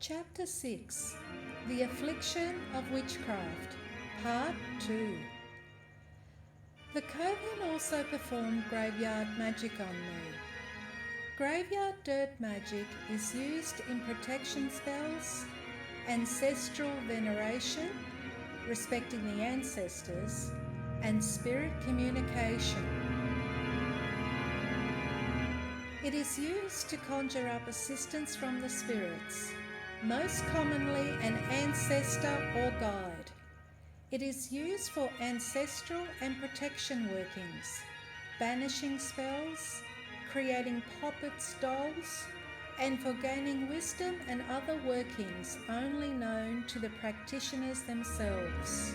Chapter 6 The Affliction of Witchcraft, Part 2. The Coven also performed graveyard magic on me. Graveyard dirt magic is used in protection spells, ancestral veneration, respecting the ancestors, and spirit communication. It is used to conjure up assistance from the spirits, most commonly an ancestor or guide. It is used for ancestral and protection workings, banishing spells, creating puppets, dolls, and for gaining wisdom and other workings only known to the practitioners themselves.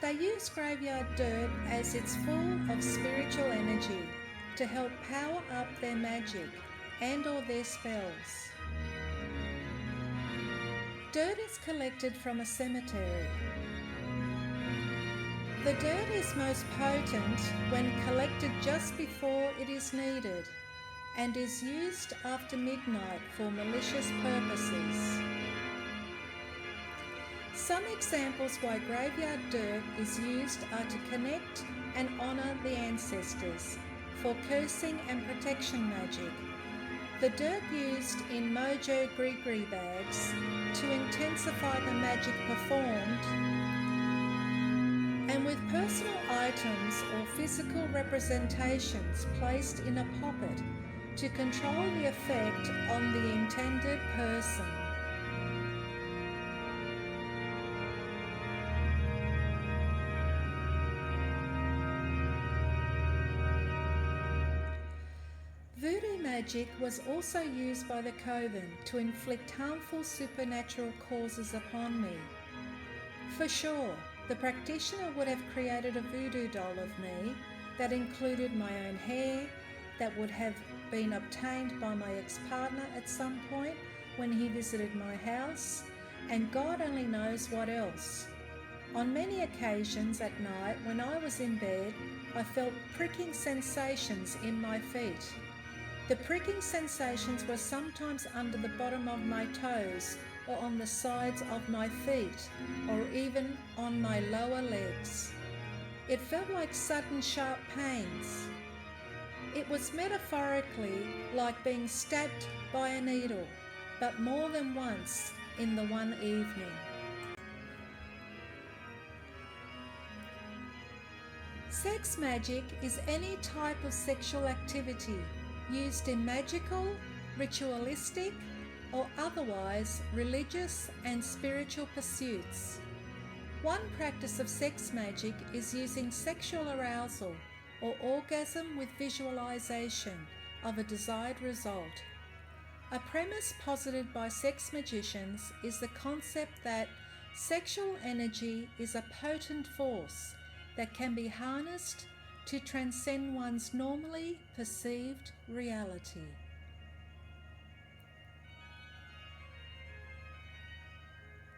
They use graveyard dirt as it's full of spiritual energy to help power up their magic and or their spells. Dirt is collected from a cemetery. The dirt is most potent when collected just before it is needed and is used after midnight for malicious purposes. Some examples why graveyard dirt is used are to connect and honour the ancestors, for cursing and protection magic. The dirt used in mojo gree bags to intensify the magic performed, and with personal items or physical representations placed in a poppet to control the effect on the intended person. Voodoo magic was also used by the Coven to inflict harmful supernatural causes upon me. For sure, the practitioner would have created a voodoo doll of me that included my own hair, that would have been obtained by my ex-partner at some point when he visited my house, and God only knows what else. On many occasions at night when I was in bed, I felt pricking sensations in my feet. The pricking sensations were sometimes under the bottom of my toes or on the sides of my feet or even on my lower legs. It felt like sudden sharp pains. It was metaphorically like being stabbed by a needle, but more than once in the one evening. Sex magic is any type of sexual activity used in magical, ritualistic, or otherwise religious and spiritual pursuits. One practice of sex magic is using sexual arousal or orgasm with visualization of a desired result. A premise posited by sex magicians is the concept that sexual energy is a potent force that can be harnessed to transcend one's normally perceived reality.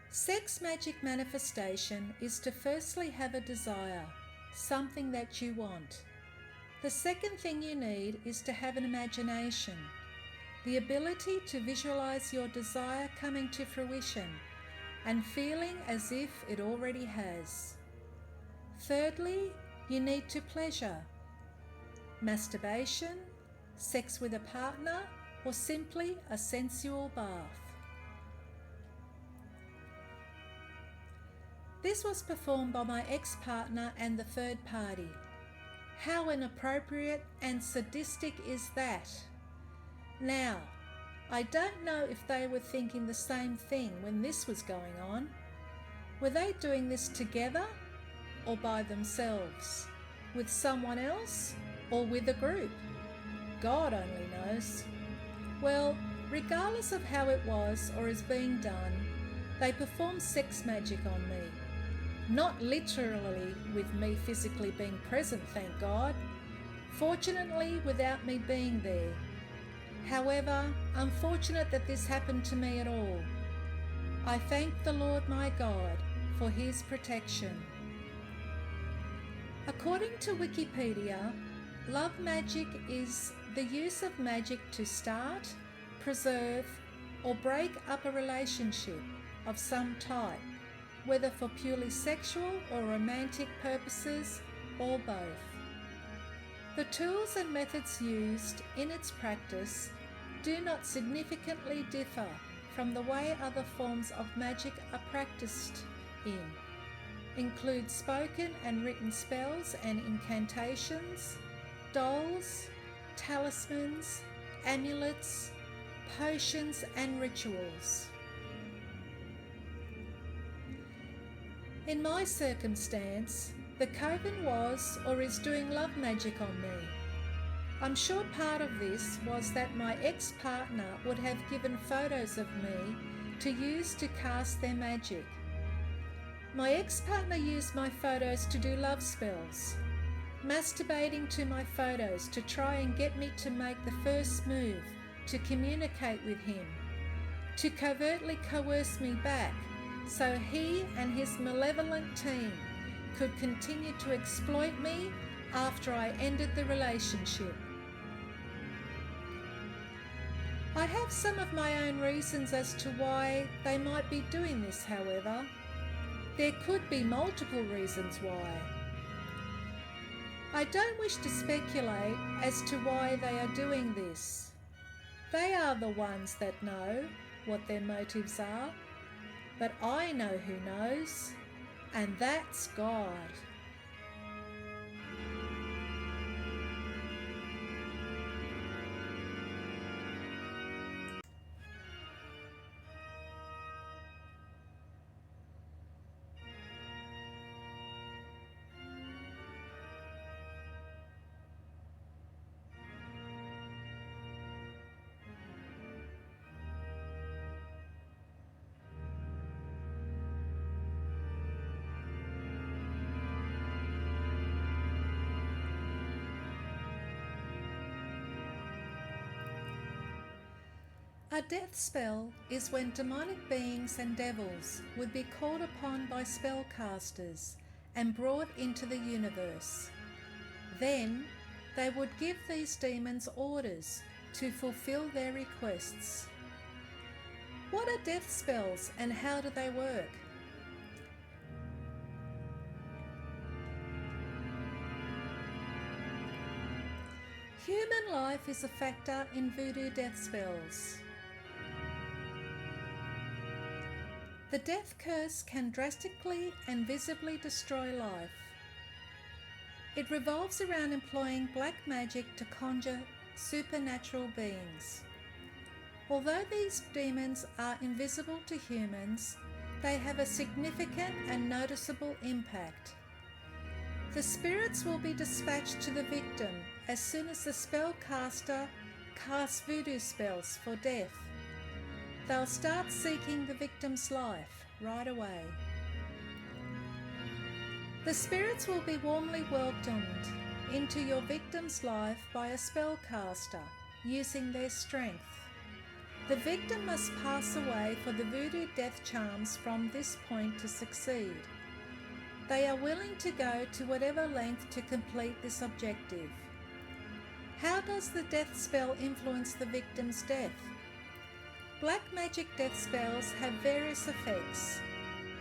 Sex magic manifestation is to firstly have a desire, something that you want. The second thing you need is to have an imagination, the ability to visualize your desire coming to fruition and feeling as if it already has. Thirdly, you need to pleasure, masturbation, sex with a partner, or simply a sensual bath. This was performed by my ex-partner and the third party. How inappropriate and sadistic is that? Now, I don't know if they were thinking the same thing when this was going on. Were they doing this together or by themselves, with someone else or with a group? God only knows. Well, regardless of how it was or is being done, they performed sex magic on me. Not literally with me physically being present, thank God. Fortunately, without me being there. However, unfortunate that this happened to me at all. I thank the Lord my God for his protection. According to Wikipedia, love magic is the use of magic to start, preserve, or break up a relationship of some type, whether for purely sexual or romantic purposes, or both. The tools and methods used in its practice do not significantly differ from the way other forms of magic are practiced in, include spoken and written spells and incantations, dolls, talismans, amulets, potions and rituals. In my circumstance, the coven was or is doing love magic on me. I'm sure part of this was that my ex-partner would have given photos of me to use to cast their magic. My ex-partner used my photos to do love spells, masturbating to my photos to try and get me to make the first move to communicate with him, to covertly coerce me back so he and his malevolent team could continue to exploit me after I ended the relationship. I have some of my own reasons as to why they might be doing this, however. There could be multiple reasons why. I don't wish to speculate as to why they are doing this. They are the ones that know what their motives are, but I know who knows, and that's God. A death spell is when demonic beings and devils would be called upon by spellcasters and brought into the universe. Then they would give these demons orders to fulfill their requests. What are death spells and how do they work? Human life is a factor in voodoo death spells. The death curse can drastically and visibly destroy life. It revolves around employing black magic to conjure supernatural beings. Although these demons are invisible to humans, they have a significant and noticeable impact. The spirits will be dispatched to the victim as soon as the spellcaster casts voodoo spells for death. They'll start seeking the victim's life right away. The spirits will be warmly welcomed into your victim's life by a spellcaster using their strength. The victim must pass away for the voodoo death charms from this point to succeed. They are willing to go to whatever length to complete this objective. How does the death spell influence the victim's death? Black magic death spells have various effects,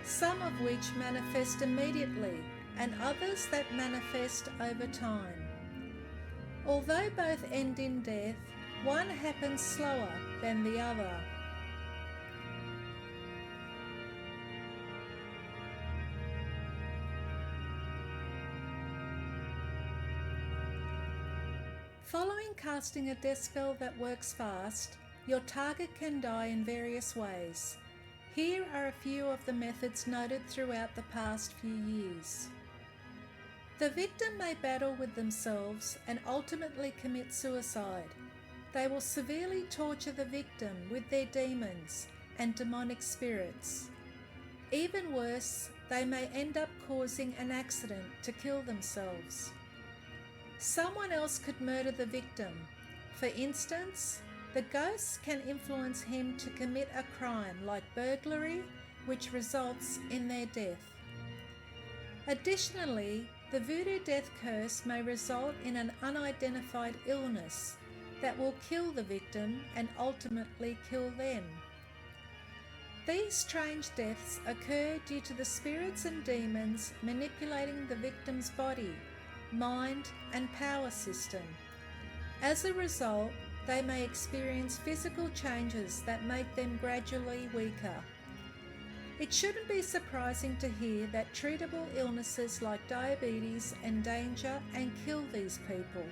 some of which manifest immediately and others that manifest over time. Although both end in death, one happens slower than the other. Following casting a death spell that works fast, your target can die in various ways. Here are a few of the methods noted throughout the past few years. The victim may battle with themselves and ultimately commit suicide. They will severely torture the victim with their demons and demonic spirits. Even worse, they may end up causing an accident to kill themselves. Someone else could murder the victim. For instance, the ghosts can influence him to commit a crime like burglary, which results in their death. Additionally, the voodoo death curse may result in an unidentified illness that will kill the victim and ultimately kill them. These strange deaths occur due to the spirits and demons manipulating the victim's body, mind, and power system. As a result, they may experience physical changes that make them gradually weaker. It shouldn't be surprising to hear that treatable illnesses like diabetes endanger and kill these people.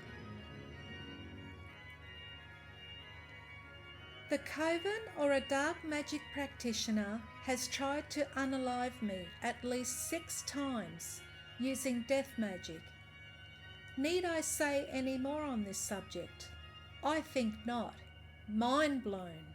The coven or a dark magic practitioner has tried to unalive me at least 6 times using death magic. Need I say any more on this subject? I think not. Mind blown.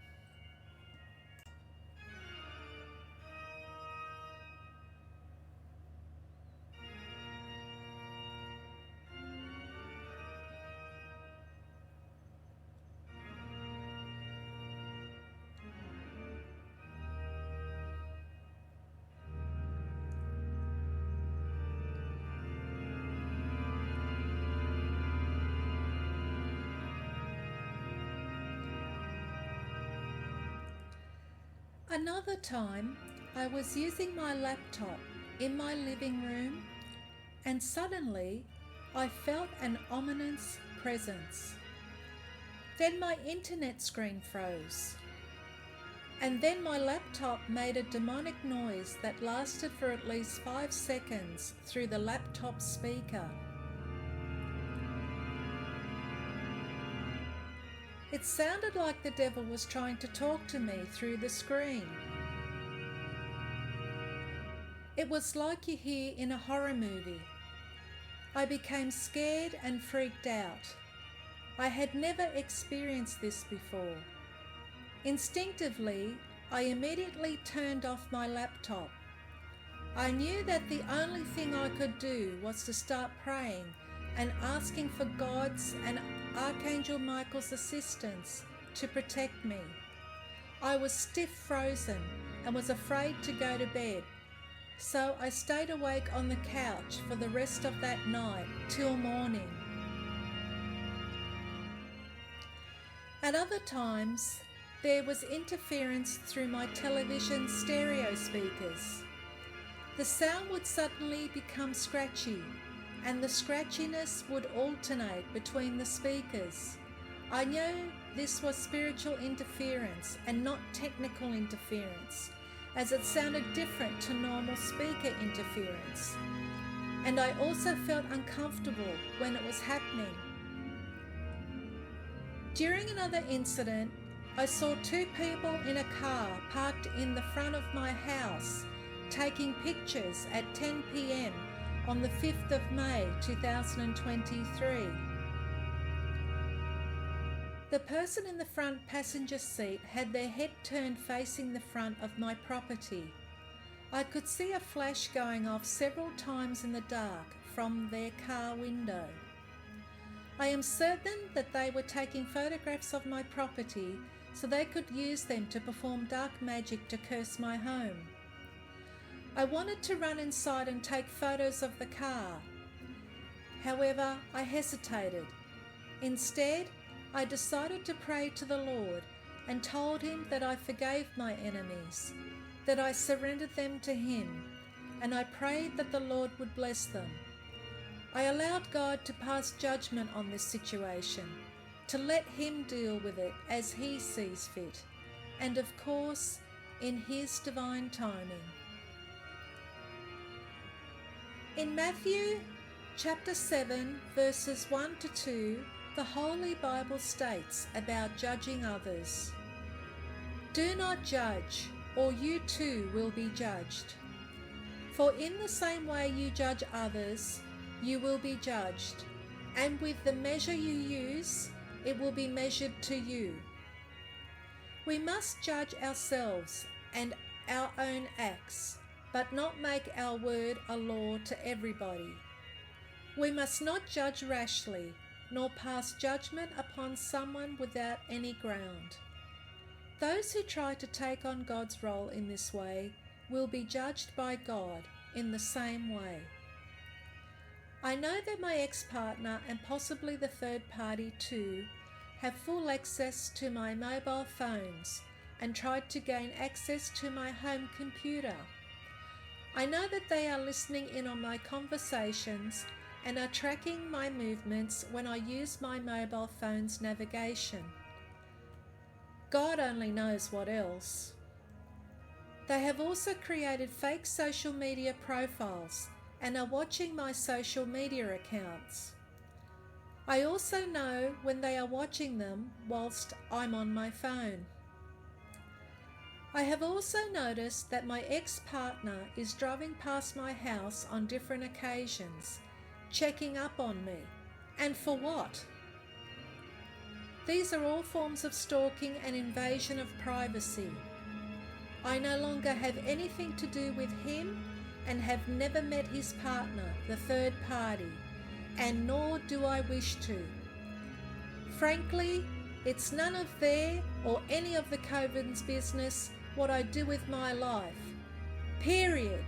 Another time, I was using my laptop in my living room and suddenly I felt an ominous presence. Then my internet screen froze. And then my laptop made a demonic noise that lasted for at least 5 seconds through the laptop speaker. It sounded like the devil was trying to talk to me through the screen. It was like you hear in a horror movie. I became scared and freaked out. I had never experienced this before. Instinctively, I immediately turned off my laptop. I knew that the only thing I could do was to start praying and asking for God's and Archangel Michael's assistance to protect me. I was stiff frozen and was afraid to go to bed, so I stayed awake on the couch for the rest of that night till morning. At other times, there was interference through my television stereo speakers. The sound would suddenly become scratchy, and the scratchiness would alternate between the speakers. I knew this was spiritual interference and not technical interference, as it sounded different to normal speaker interference. And I also felt uncomfortable when it was happening. During another incident, I saw 2 people in a car parked in the front of my house taking pictures at 10 p.m. on the 5th of May 2023. The person in the front passenger seat had their head turned facing the front of my property. I could see a flash going off several times in the dark from their car window. I am certain that they were taking photographs of my property so they could use them to perform dark magic to curse my home. I wanted to run inside and take photos of the car. However, I hesitated. Instead, I decided to pray to the Lord and told him that I forgave my enemies, that I surrendered them to him, and I prayed that the Lord would bless them. I allowed God to pass judgment on this situation, to let him deal with it as he sees fit, and of course, in his divine timing. In Matthew chapter 7, verses 1 to 2, the Holy Bible states about judging others. Do not judge, or you too will be judged. For in the same way you judge others, you will be judged, and with the measure you use, it will be measured to you. We must judge ourselves and our own acts, but not make our word a law to everybody. We must not judge rashly, nor pass judgment upon someone without any ground. Those who try to take on God's role in this way will be judged by God in the same way. I know that my ex-partner and possibly the third party too have full access to my mobile phones and tried to gain access to my home computer. I know that they are listening in on my conversations and are tracking my movements when I use my mobile phone's navigation. God only knows what else. They have also created fake social media profiles and are watching my social media accounts. I also know when they are watching them whilst I'm on my phone. I have also noticed that my ex-partner is driving past my house on different occasions, checking up on me. And for what? These are all forms of stalking and invasion of privacy. I no longer have anything to do with him and have never met his partner, the third party, and nor do I wish to. Frankly, it's none of their or any of the Coven's business what I do with my life. Period.